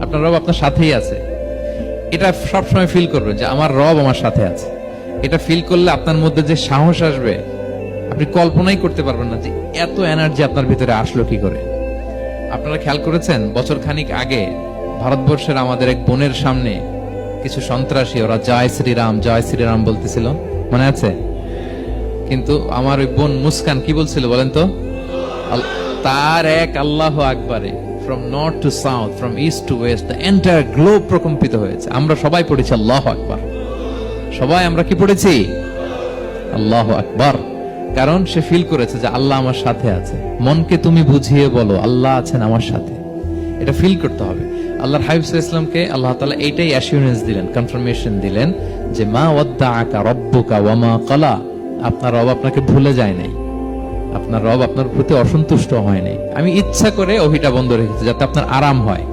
আপনার রব আপনার সাথেই আছে। এটা সবসময় ফিল করবেন যে আমার রব আমার সাথে আছে। এটা ফিল করলে আপনার মধ্যে যে সাহস আসবে, আপনি কল্পনাই করতে পারবেন না যে এত এনার্জি আপনার ভিতরে আসলো কি করে। আপনারা খেয়াল করেছেন, বছর খানিক আগে ভারতবর্ষের আমাদের এক বোনের সামনে কিছু সন্ত্রাসী, ওরা জয় শ্রীরাম বলতেছিল, মনে আছে? কিন্তু আমার ওই বোন মুস্কান কি বলছিল বলেন তো? তার এক আল্লাহ আকবারে from north to south, from east to west, the entire globe প্রকম্পিত হয়েছে। আমরা সবাই পড়েছি আল্লাহ আকবার। সবাই আমরা কি পড়েছি? আল্লাহ আকবার। কারণ সে ফিল করেছে যে আল্লাহ আমার সাথে আছে। মনকে তুমি বুঝিয়ে বলো আল্লাহ আছেন আমার সাথে, এটা ফিল করতে হবে। আল্লাহর হাবিব সাল্লাল্লাহু আলাইহি ওয়াসাল্লামকে আল্লাহ তাআলা এইটাই অ্যাসিউরেন্স দিলেন, কনফার্মেশন দিলেন যে মা ওয়াদ্দাআকা রাব্বুকা ওয়া মা ক্বালা, আপনার রব আপনাকে ভুলে যায় নাই, আপনার রব আপনার প্রতি অসন্তুষ্ট হয় নাই। আমি ইচ্ছা করে ওহিটা বন্ধ রেখেছি যাতে আপনার আরাম হয়।